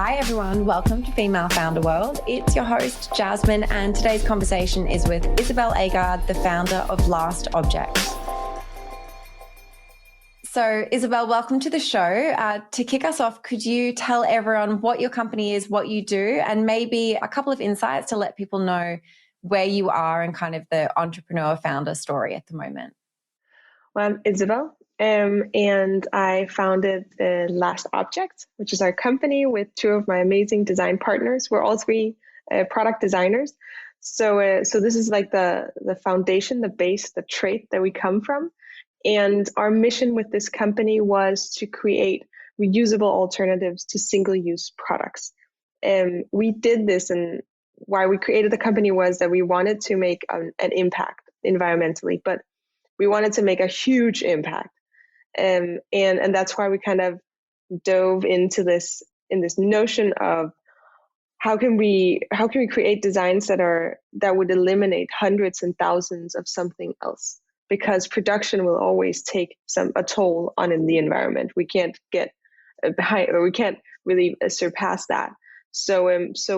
Hi everyone, welcome to Female Founder World. It's your host Jasmine, and today's conversation is with Isabel Aagaard, the founder of LastObject. So Isabel, welcome to the show. To kick us off, could you tell everyone what your company is, what you do, and maybe a couple of insights to let people know where you are and kind of the entrepreneur founder story at the moment? Well, I'm Isabel, and I founded the LastObject, which is our company with two of my amazing design partners. We're all three product designers. So this is like the foundation, the base, the trait that we come from. And our mission with this company was to create reusable alternatives to single-use products. And we did this, and why we created the company was that we wanted to make an impact environmentally, but we wanted to make a huge impact. And that's why we kind of dove into this notion of how can we create designs that would eliminate hundreds and thousands of something else, because production will always take a toll on the environment. We can't get behind, or we can't really surpass that. So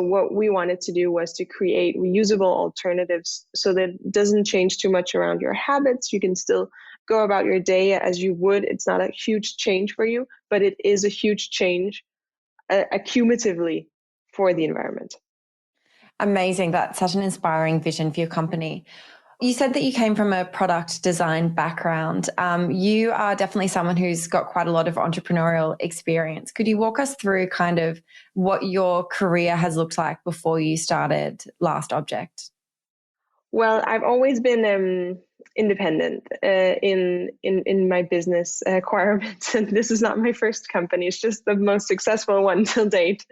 what we wanted to do was to create reusable alternatives so that it doesn't change too much around your habits. You can still go about your day as you would. It's not a huge change for you, but it is a huge change accumulatively for the environment. Amazing. That's such an inspiring vision for your company. You said that you came from a product design background. You are definitely someone who's got quite a lot of entrepreneurial experience. Could you walk us through kind of what your career has looked like before you started LastObject? Well, I've always been independent in my business requirements, and this is not my first company. It's just the most successful one till date.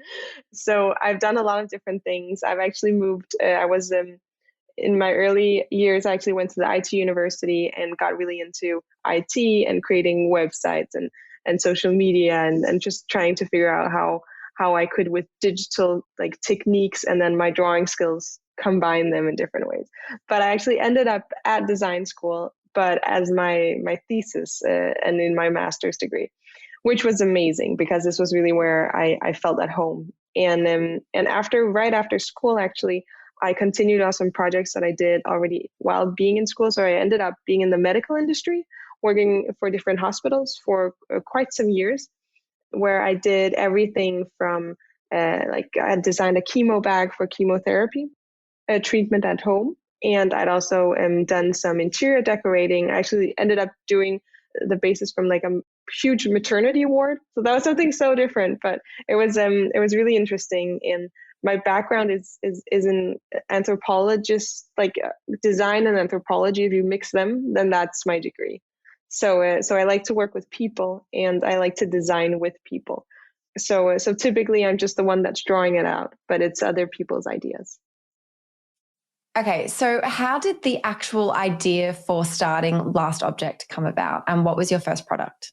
So I've done a lot of different things. I've actually moved. I was in my early years, I actually went to the IT university and got really into IT and creating websites and social media and just trying to figure out how I could, with digital like techniques and then my drawing skills, combine them in different ways. But I actually ended up at design school, but as my thesis and in my master's degree, which was amazing because this was really where I felt at home. And right after school, actually, I continued on some projects that I did already while being in school. So I ended up being in the medical industry, working for different hospitals for quite some years, where I did everything from I designed a chemo bag for chemotherapy, a treatment at home. And I'd also done some interior decorating. I actually ended up doing the basis from like a huge maternity ward. So that was something so different, but it was really interesting. And my background is in anthropologist, like design and anthropology. If you mix them, then that's my degree. So I like to work with people, and I like to design with people. So typically I'm just the one that's drawing it out, but it's other people's ideas. Okay, so how did the actual idea for starting LastObject come about, and what was your first product?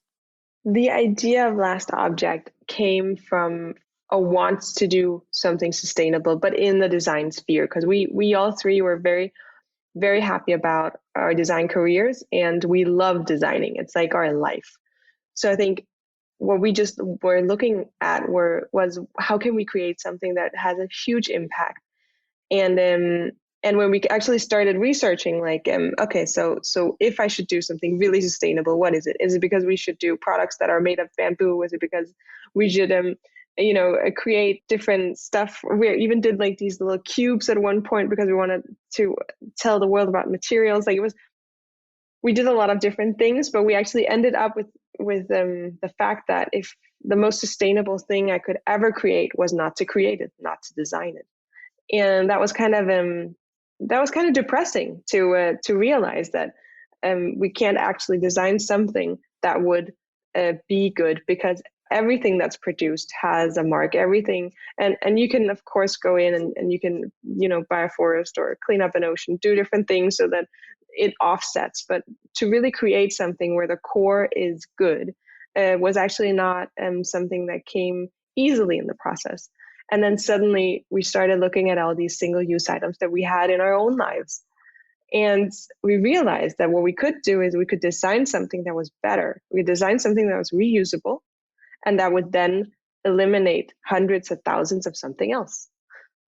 The idea of LastObject came from a want to do something sustainable, but in the design sphere, because we all three were very, very happy about our design careers, and we love designing. It's like our life. So I think what we just were looking at was how can we create something that has a huge impact. And when we actually started researching, like, okay, so if I should do something really sustainable, what is it? Is it because we should do products that are made of bamboo? Is it because we should create different stuff? We even did like these little cubes at one point because we wanted to tell the world about materials. Like we did a lot of different things, but we actually ended up with the fact that if the most sustainable thing I could ever create was not to create it, not to design it. And that was kind of depressing to realize that we can't actually design something that would be good, because everything that's produced has a mark. Everything, and you can of course go in and you can buy a forest or clean up an ocean, do different things so that it offsets. But to really create something where the core is good was actually not something that came easily in the process. And then suddenly we started looking at all these single-use items that we had in our own lives. And we realized that what we could do is we could design something that was better. We could design something that was reusable, and that would then eliminate hundreds of thousands of something else.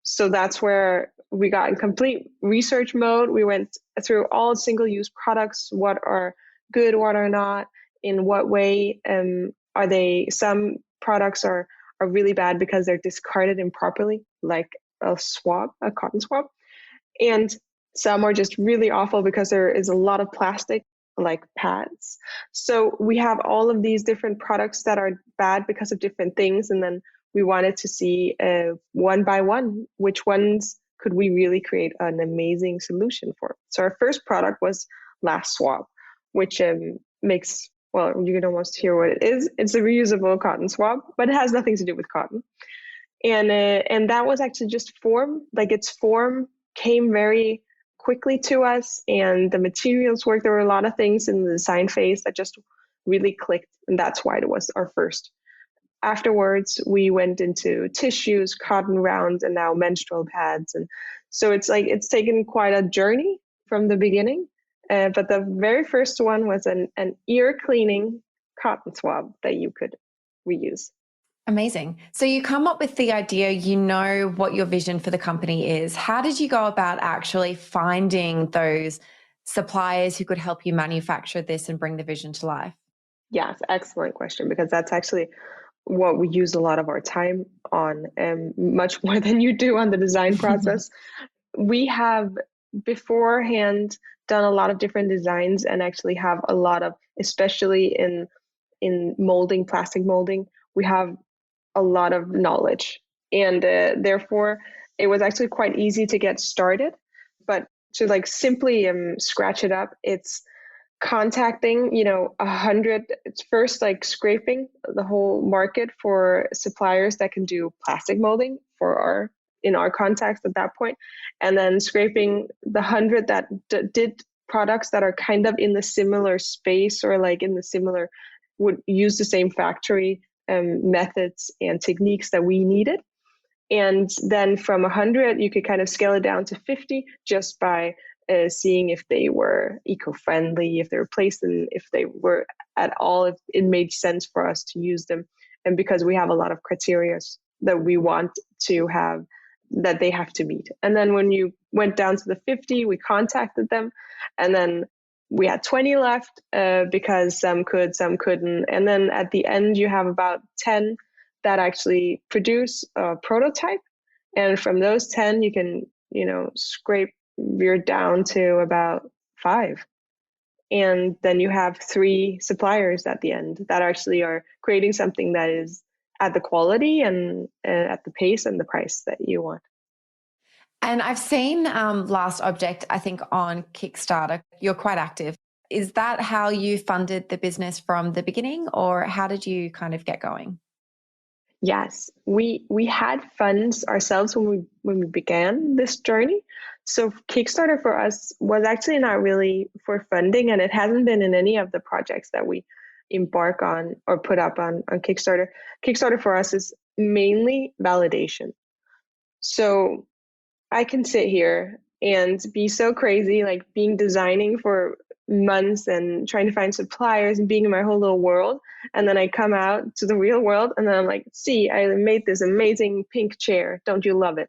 So that's where we got in complete research mode. We went through all single-use products, what are good, what are not, in what way are they. Some products are really bad because they're discarded improperly, like a swab, a cotton swab. And some are just really awful because there is a lot of plastic, like pads. So we have all of these different products that are bad because of different things. And then we wanted to see one by one, which ones could we really create an amazing solution for. So our first product was LastSwab, which makes, well, you can almost hear what it is. It's a reusable cotton swab, but it has nothing to do with cotton. And that was actually just form, like its form came very quickly to us, and the materials worked. There were a lot of things in the design phase that just really clicked, and that's why it was our first. Afterwards, we went into tissues, cotton rounds, and now menstrual pads. And so it's like it's taken quite a journey from the beginning. But the very first one was an ear cleaning cotton swab that you could reuse. Amazing. So you come up with the idea, you know what your vision for the company is. How did you go about actually finding those suppliers who could help you manufacture this and bring the vision to life? Yes, excellent question, because that's actually what we use a lot of our time on, and much more than you do on the design process. We have beforehand done a lot of different designs and actually have a lot of, especially in molding, plastic molding, we have a lot of knowledge, and therefore it was actually quite easy to get started. But to like simply scratch it up, it's contacting 100. It's first like scraping the whole market for suppliers that can do plastic molding for in our contacts at that point, and then scraping the 100 that did products that are kind of in the similar space, or like in the similar, would use the same factory methods and techniques that we needed. And then from 100, you could kind of scale it down to 50 just by seeing if they were eco-friendly, if they were placed in, if they were at all, if it made sense for us to use them. And because we have a lot of criteria that we want to have, that they have to meet. And then when you went down to the 50, we contacted them, and then we had 20 left because some could, some couldn't. And then at the end, you have about 10 that actually produce a prototype. And from those 10, you can, scrape, you're down to about 5. And then you have 3 suppliers at the end that actually are creating something that is at the quality and at the pace and the price that you want. And I've seen LastObject, I think, on Kickstarter. You're quite active. Is that how you funded the business from the beginning, or how did you kind of get going? Yes, we had funds ourselves when we began this journey. So Kickstarter for us was actually not really for funding, and it hasn't been in any of the projects that we embark on or put up on Kickstarter. Kickstarter for us is mainly validation. So I can sit here and be so crazy, like designing for months and trying to find suppliers and being in my whole little world. And then I come out to the real world, and then I'm like, see, I made this amazing pink chair. Don't you love it?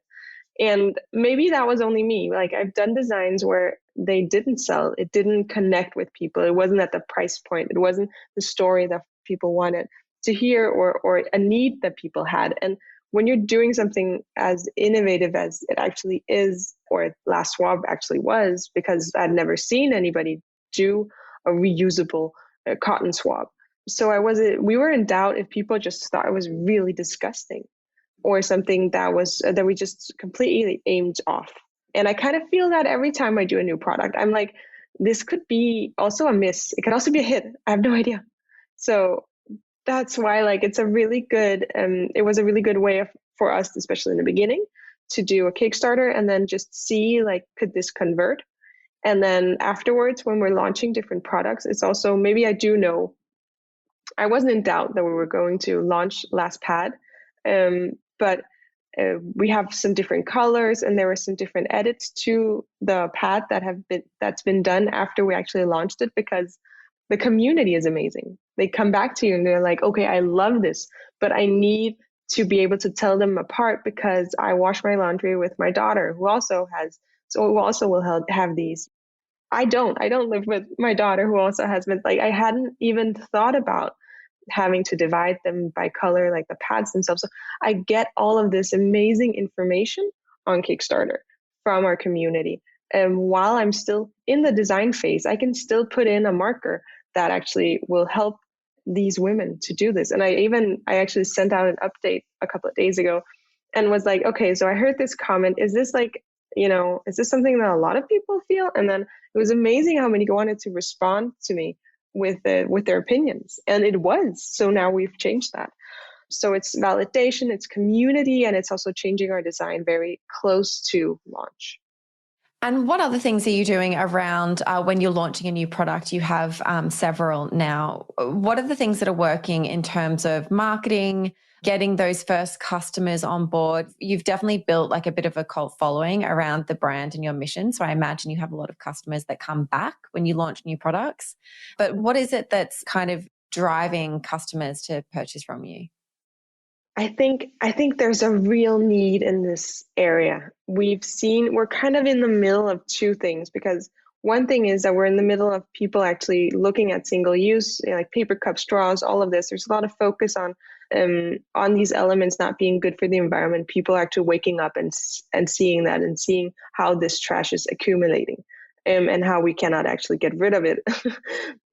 And maybe that was only me. Like, I've done designs where they didn't sell. It didn't connect with people. It wasn't at the price point. It wasn't the story that people wanted to hear, or a need that people had. And when you're doing something as innovative as it actually is, or LastSwab actually was, because I'd never seen anybody do a reusable cotton swab. So we were in doubt if people just thought it was really disgusting, or something that we just completely aimed off. And I kind of feel that every time I do a new product, I'm like, this could be also a miss. It could also be a hit. I have no idea. So that's why, like, it's a really good, it was a really good way for us, especially in the beginning, to do a Kickstarter and then just see, like, could this convert? And then afterwards, when we're launching different products, it's also, maybe I do know, I wasn't in doubt that we were going to launch LastPad, but we have some different colors, and there were some different edits to the pad that's been done after we actually launched it, because the community is amazing. They come back to you and they're like, okay, I love this, but I need to be able to tell them apart, because I wash my laundry with my daughter who also will have these. I don't live with my daughter who also has been, like, I hadn't even thought about having to divide them by color, like the pads themselves. So I get all of this amazing information on Kickstarter from our community. And while I'm still in the design phase, I can still put in a marker that actually will help these women to do this. And I actually sent out an update a couple of days ago and was like, okay, so I heard this comment. Is this like, is this something that a lot of people feel? And then it was amazing how many wanted to respond to me with their opinions. And it was. So now we've changed that. So it's validation, it's community, and it's also changing our design very close to launch. And what other things are you doing around when you're launching a new product? You have several now. What are the things that are working in terms of marketing, getting those first customers on board? You've definitely built like a bit of a cult following around the brand and your mission. So I imagine you have a lot of customers that come back when you launch new products. But what is it that's kind of driving customers to purchase from you? I think there's a real need in this area. We're kind of in the middle of two things, because one thing is that we're in the middle of people actually looking at single use, like paper cup straws, all of this. There's a lot of focus on these elements not being good for the environment. People are actually waking up and seeing that, and seeing how this trash is accumulating, and how we cannot actually get rid of it.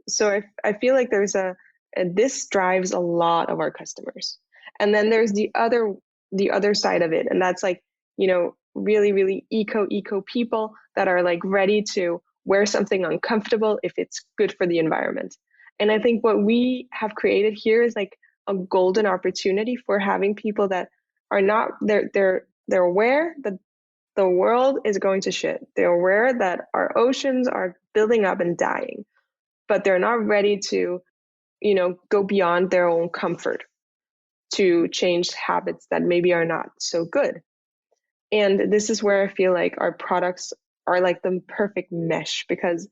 So I feel like this drives a lot of our customers. And then there's the other side of it. And that's like, really, really eco people that are like ready to wear something uncomfortable if it's good for the environment. And I think what we have created here is like a golden opportunity for having people that are not, they're aware that the world is going to shit. They're aware that our oceans are building up and dying, but they're not ready to, go beyond their own comfort to change habits that maybe are not so good. And this is where I feel like our products are like the perfect mesh, because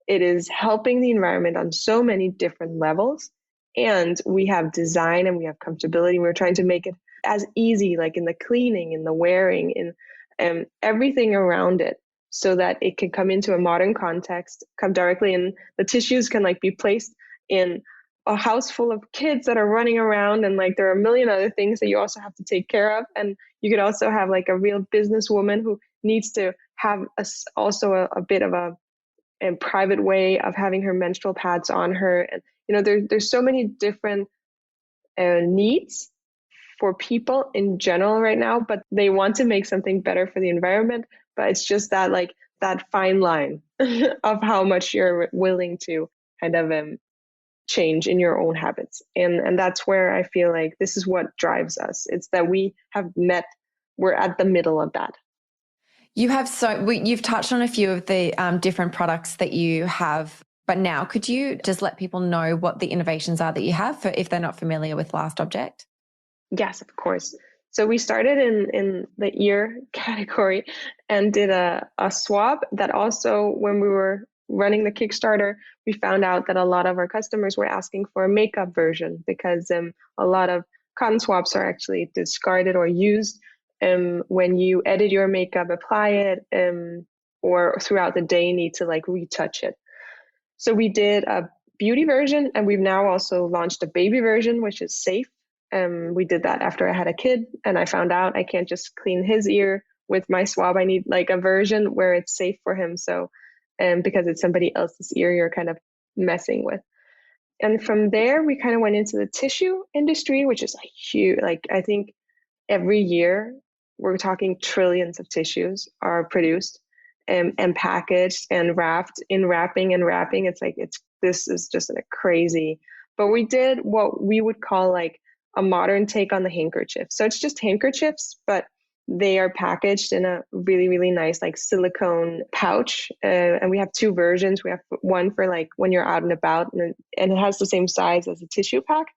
it is helping the environment on so many different levels. And we have design and we have comfortability. We're trying to make it as easy, like in the cleaning, in the wearing, in everything around it, so that it can come into a modern context, come directly in. The tissues can like be placed in a house full of kids that are running around, and like there are a million other things that you also have to take care of. And you could also have like a real businesswoman who needs to have a bit of a private way of having her menstrual pads on her. And there's so many different needs for people in general right now, but they want to make something better for the environment. But it's just that like that fine line of how much you're willing to kind of change in your own habits. And that's where I feel like this is what drives us. It's that we're at the middle of that. You've touched on a few of the different products that you have, but now could you just let people know what the innovations are that you have if they're not familiar with LastObject? Yes, of course. So we started in the ear category and did a swab that also, when we were running the Kickstarter, we found out that a lot of our customers were asking for a makeup version, because a lot of cotton swabs are actually discarded or used when you edit your makeup, apply it, or throughout the day need to like retouch it. So we did a beauty version, and we've now also launched a baby version, which is safe. We did that after I had a kid, and I found out I can't just clean his ear with my swab. I need like a version where it's safe for him. So because it's somebody else's ear you're kind of messing with. And from there, we kind of went into the tissue industry, which is a huge, like I think every year we're talking trillions of tissues are produced and packaged and wrapped in wrapping and wrapping. It's like, this is just a crazy, but we did what we would call like a modern take on the handkerchief. So it's just handkerchiefs, but they are packaged in a really, really nice like silicone pouch. And we have two versions. We have one for like when you're out and about, and it has the same size as a tissue pack.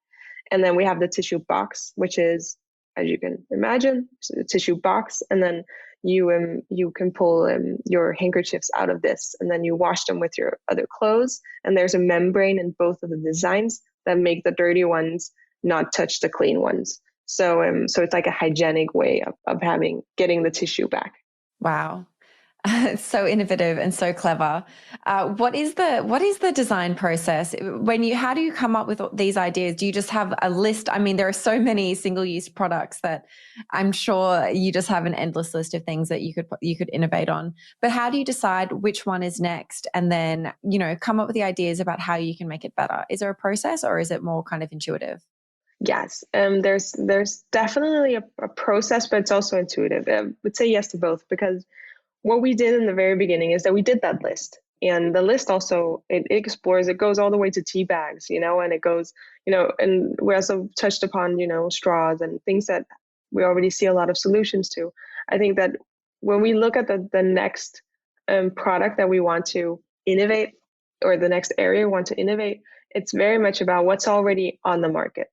And then we have the tissue box, which is, as you can imagine, a tissue box. And then you can pull your handkerchiefs out of this, and then you wash them with your other clothes. And there's a membrane in both of the designs that make the dirty ones not touch the clean ones. So it's like a hygienic way of getting the tissue back. Wow. It's so innovative and so clever. What is the design process how do you come up with these ideas? Do you just have a list? I mean, there are so many single-use products that I'm sure you just have an endless list of things that you could innovate on. But how do you decide which one is next, and then come up with the ideas about how you can make it better? Is there a process, or is it more kind of intuitive? Yes, there's definitely a process, but it's also intuitive. I would say yes to both, because what we did in the very beginning is that we did that list. And the list also, it explores, it goes all the way to tea bags, and it goes, and we also touched upon, straws and things that we already see a lot of solutions to. I think that when we look at the next product that we want to innovate, or the next area we want to innovate, it's very much about what's already on the market.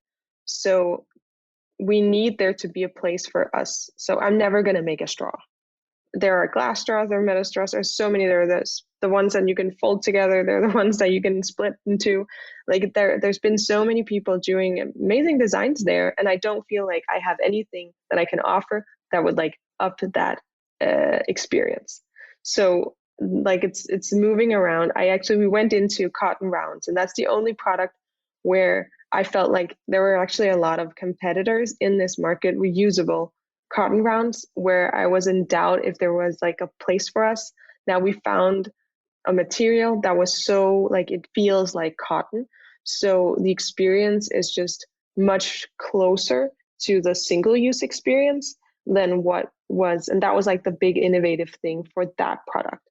So we need there to be a place for us. So I'm never going to make a straw. There are glass straws, there are metal straws, there's so many. There are the ones that you can fold together, they're the ones that you can split into. Like there's been so many people doing amazing designs there, and I don't feel like I have anything that I can offer that would like up to that experience. So like it's moving around. We went into cotton rounds, and that's the only product where I felt like there were actually a lot of competitors in this market, reusable cotton rounds, where I was in doubt if there was like a place for us. Now we found a material that was so like, it feels like cotton. So the experience is just much closer to the single-use experience than what was, and that was like the big innovative thing for that product.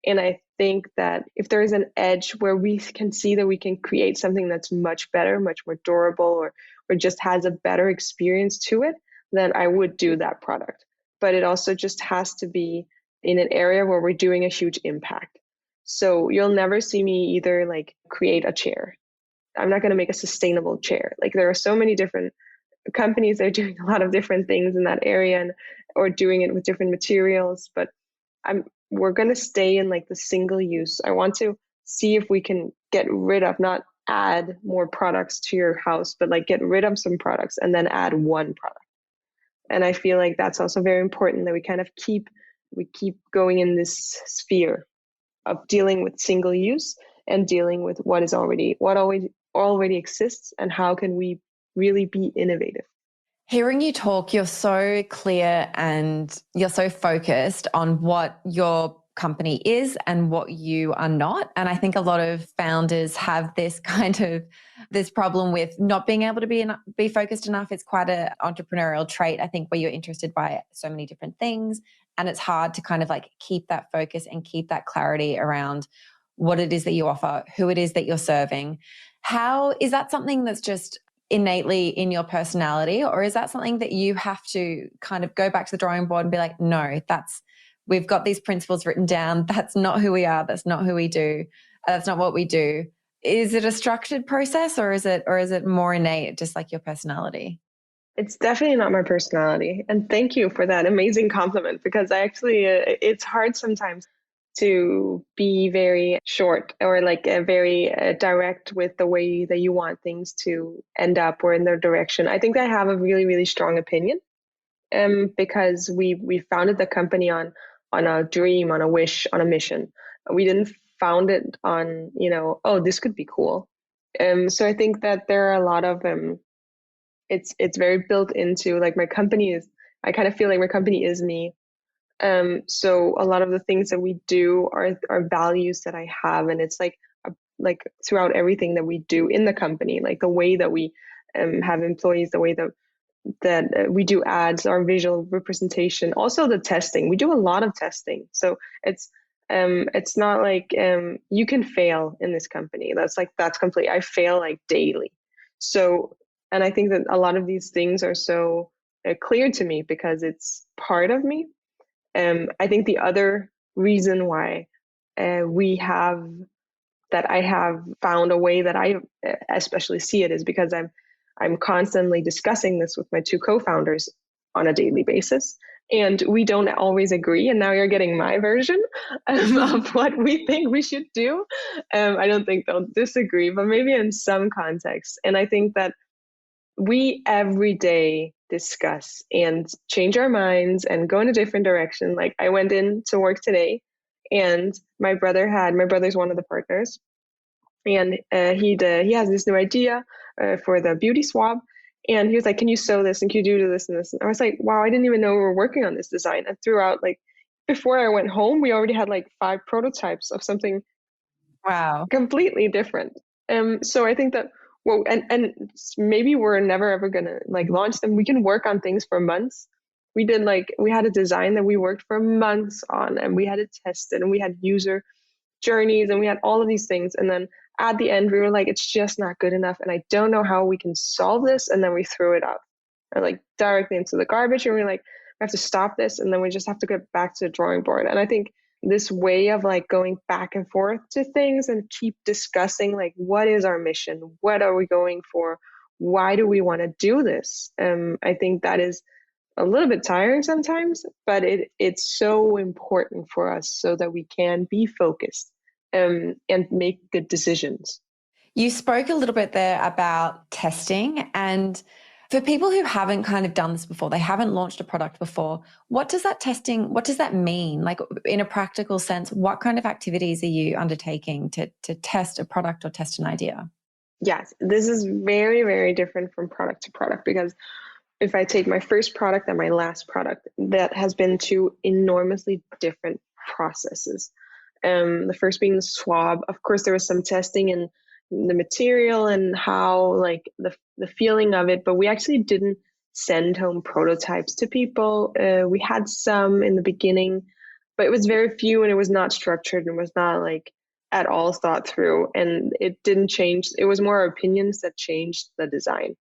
And I think that if there is an edge where we can see that we can create something that's much better, much more durable, or just has a better experience to it, then I would do that product. But it also just has to be in an area where we're doing a huge impact. So you'll never see me either like create a chair. I'm not going to make a sustainable chair. Like there are so many different companies that are doing a lot of different things in that area, or doing it with different materials. But we're going to stay in like the single use. I want to see if we can get rid of, not add more products to your house, but like get rid of some products and then add one product. And I feel like that's also very important, that we kind of keep going in this sphere of dealing with single use and dealing with what already exists, and how can we really be innovative. Hearing you talk, you're so clear and you're so focused on what your company is and what you are not. And I think a lot of founders have this problem with not being able to be focused enough. It's quite an entrepreneurial trait, I think, where you're interested by so many different things. And it's hard to kind of like keep that focus and keep that clarity around what it is that you offer, who it is that you're serving. How is that something that's just innately in your personality, or is that something that you have to kind of go back to the drawing board and be like, no, we've got these principles written down. That's not who we are. That's not who we do. That's not what we do. Is it a structured process, or is it more innate, just like your personality? It's definitely not my personality. And thank you for that amazing compliment, because it's hard sometimes to be very short, or like very direct with the way that you want things to end up or in their direction. I think I have a really, really strong opinion, because we founded the company on a dream, on a wish, on a mission. We didn't found it on, oh, this could be cool. So I think that there are a lot of, it's very built into like I kind of feel like my company is me. So a lot of the things that we do are values that I have, and it's like throughout everything that we do in the company, like the way that we have employees, the way that we do ads, our visual representation, also the testing. We do a lot of testing, so it's not like you can fail in this company. That's complete. I fail like daily. So, and I think that a lot of these things are so clear to me because it's part of me. I think the other reason why I have found a way that I especially see it is because I'm constantly discussing this with my two co-founders on a daily basis, and we don't always agree. And now you're getting my version of what we think we should do. I don't think they'll disagree, but maybe in some context. And I think that we every day discuss and change our minds and go in a different direction. Like I went in to work today, and my brother's one of the partners, and he has this new idea for the beauty swab. And he was like, can you sew this and can you do this and this? And I was like, wow, I didn't even know we were working on this design. And throughout, like, before I went home, we already had like 5 prototypes of something Wow. completely different. So I think that, well, and maybe we're never ever gonna like launch them. We can work on things for months. We had a design that we worked for months on, and we had it tested, and we had user journeys, and we had all of these things. And then at the end, we were like, it's just not good enough, and I don't know how we can solve this. And then we threw it out, or like directly into the garbage, and we're like, we have to stop this, and then we just have to get back to the drawing board. And I think this way of like going back and forth to things and keep discussing like, what is our mission, what are we going for, why do we want to do this, I think that is a little bit tiring sometimes, but it's so important for us so that we can be focused and make good decisions. You spoke a little bit there about testing, and for people who haven't kind of done this before, they haven't launched a product before, what does that mean? Like in a practical sense, what kind of activities are you undertaking to test a product or test an idea? Yes, this is very, very different from product to product, because if I take my first product and my last product, that has been 2 enormously different processes. The first being the swab. Of course, there was some testing in the material and how like the feeling of it, but we actually didn't send home prototypes to people. We had some in the beginning, but it was very few, and it was not structured and was not like at all thought through, and it didn't change. It was more our opinions that changed the design.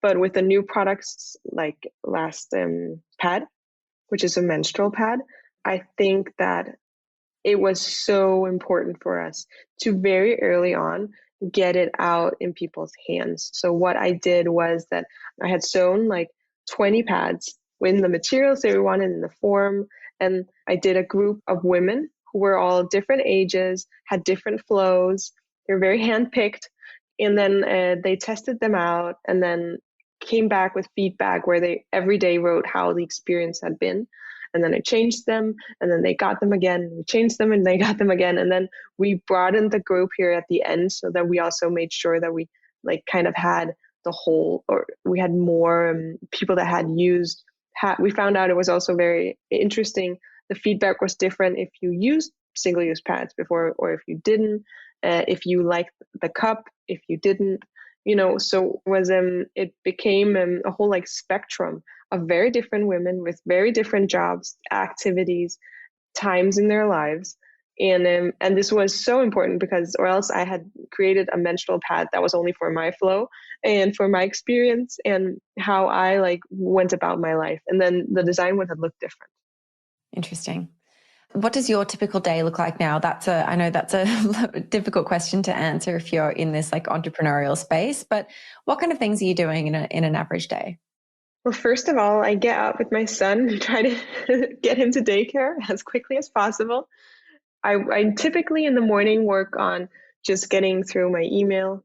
But with the new products like Last Pad, which is a menstrual pad, I think that it was so important for us to very early on get it out in people's hands. So what I did was that I had sewn like 20 pads with the materials that we wanted in the form. And I did a group of women who were all different ages, had different flows. They were very handpicked. And then they tested them out and then came back with feedback where they every day wrote how the experience had been. And then I changed them, and then they got them again. We changed them, and they got them again. And then we broadened the group here at the end, so that we also made sure that we like kind of had the whole, or we had more people that had used. We found out it was also very interesting. The feedback was different if you used single-use pads before, or if you didn't. If you liked the cup, if you didn't. So it became a whole like spectrum of very different women with very different jobs, activities, times in their lives. And this was so important because, or else I had created a menstrual pad that was only for my flow and for my experience and how I like went about my life. And then the design would have looked different. Interesting. What does your typical day look like now? I know that's a difficult question to answer if you're in this like entrepreneurial space, but what kind of things are you doing in an average day? Well, first of all, I get up with my son and try to get him to daycare as quickly as possible. I typically in the morning work on just getting through my email,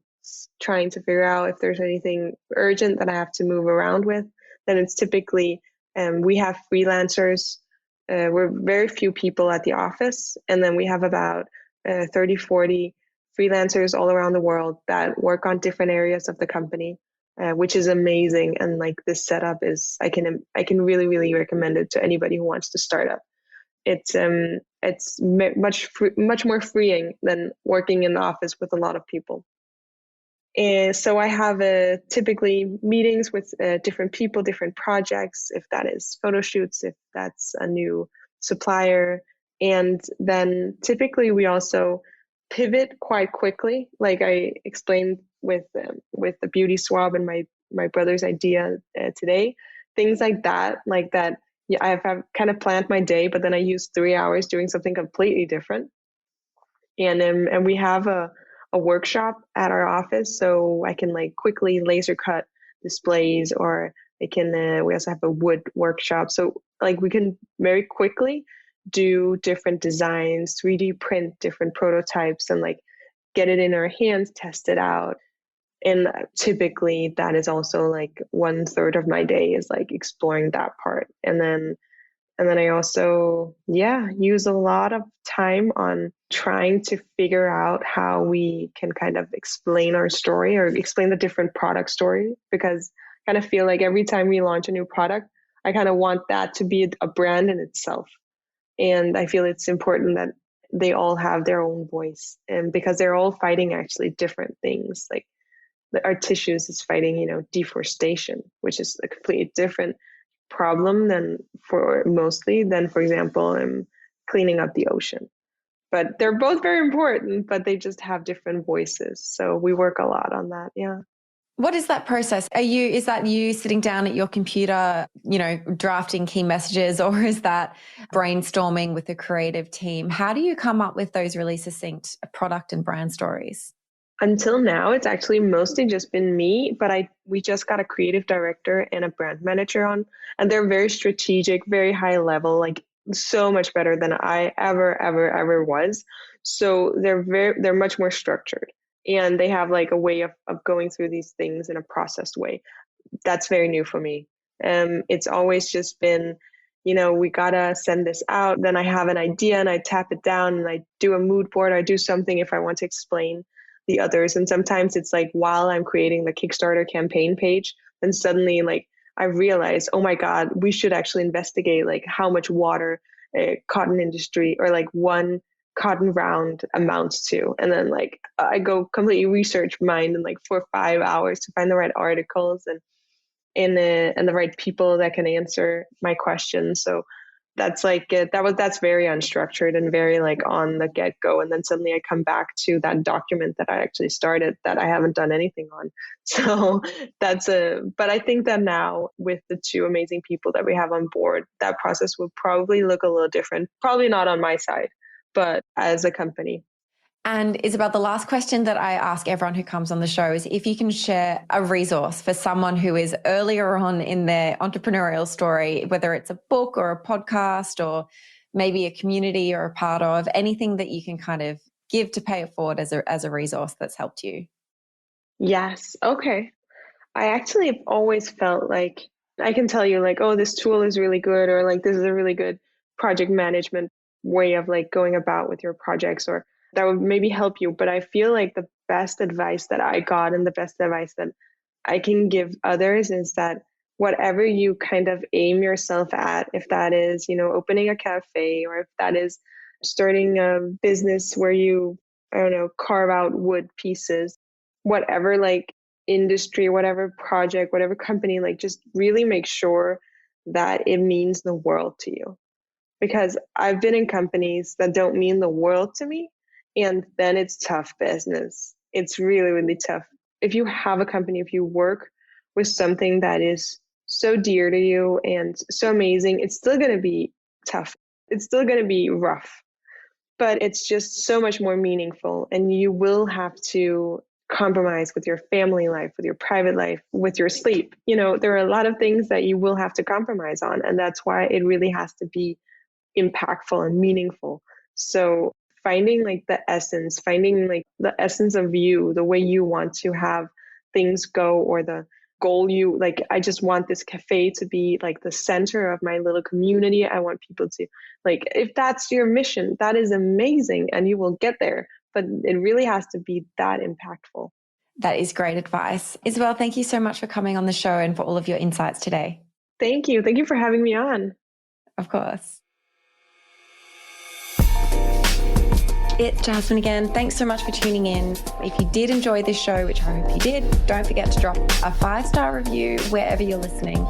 trying to figure out if there's anything urgent that I have to move around with. Then it's typically, we have freelancers. We're very few people at the office. And then we have about 30, 40 freelancers all around the world that work on different areas of the company. Which is amazing. And like this setup is, I can really, really recommend it to anybody who wants to start up. It's much more freeing than working in the office with a lot of people. And so I have typically meetings with different people, different projects, if that is photo shoots, if that's a new supplier. And then typically we also pivot quite quickly. Like I explained with the beauty swab and my brother's idea today, things like that. Yeah, I've kind of planned my day, but then I use 3 hours doing something completely different. And we have a workshop at our office, so I can like quickly laser cut displays, or we also have a wood workshop, so like we can very quickly do different designs, 3D print different prototypes, and like get it in our hands, test it out. And typically that is also like 1/3 of my day is like exploring that part. And then I also, use a lot of time on trying to figure out how we can kind of explain our story or explain the different product story, because I kind of feel like every time we launch a new product, I kind of want that to be a brand in itself. And I feel it's important that they all have their own voice, and because they're all fighting actually different things. Like our tissues is fighting, deforestation, which is a completely different problem for example, cleaning up the ocean. But they're both very important, but they just have different voices. So we work a lot on that. Yeah. What is that process? Is that you sitting down at your computer, drafting key messages, or is that brainstorming with a creative team? How do you come up with those really succinct product and brand stories? Until now, it's actually mostly just been me, but we just got a creative director and a brand manager on, and they're very strategic, very high level, like so much better than I ever was. So they're much more structured, and they have like a way of going through these things in a processed way. That's very new for me. It's always just been, we gotta send this out. Then I have an idea and I tap it down and I do a mood board. I do something if I want to explain the others. And sometimes it's like while I'm creating the Kickstarter campaign page, then suddenly like I realize, oh my God, we should actually investigate like how much water a cotton industry or like one cotton round amounts to. And then like I go completely research mind in like 4 or 5 hours to find the right articles and the right people that can answer my questions. So that's like that's very unstructured and very like on the get-go, and then suddenly I come back to that document that I actually started that I haven't done anything on. So but I think that now with the 2 amazing people that we have on board, that process will probably look a little different, probably not on my side, but as a company. And Isabel, the last question that I ask everyone who comes on the show is if you can share a resource for someone who is earlier on in their entrepreneurial story, whether it's a book or a podcast or maybe a community you're a part of, anything that you can kind of give to pay it forward as a resource that's helped you. Yes. Okay. I actually have always felt like I can tell you like, oh, this tool is really good, or like this is a really good project management way of like going about with your projects, or that would maybe help you. But I feel like the best advice that I got and the best advice that I can give others is that whatever you kind of aim yourself at, if that is, opening a cafe, or if that is starting a business where you, I don't know, carve out wood pieces, whatever like industry, whatever project, whatever company, like just really make sure that it means the world to you. Because I've been in companies that don't mean the world to me, and then it's tough business. It's really, really tough. If you have a company, if you work with something that is so dear to you and so amazing, it's still going to be tough. It's still going to be rough, but it's just so much more meaningful. And you will have to compromise with your family life, with your private life, with your sleep. There are a lot of things that you will have to compromise on. And that's why it really has to be impactful and meaningful. So finding like the essence, of you, the way you want to have things go, or the goal I just want this cafe to be like the center of my little community. I want people to like, if that's your mission, that is amazing and you will get there, but it really has to be that impactful. That is great advice. Isabel, thank you so much for coming on the show and for all of your insights today. Thank you. Thank you for having me on. Of course. It's Jasmine again. Thanks so much for tuning in. If you did enjoy this show, which I hope you did, don't forget to drop a 5-star review wherever you're listening.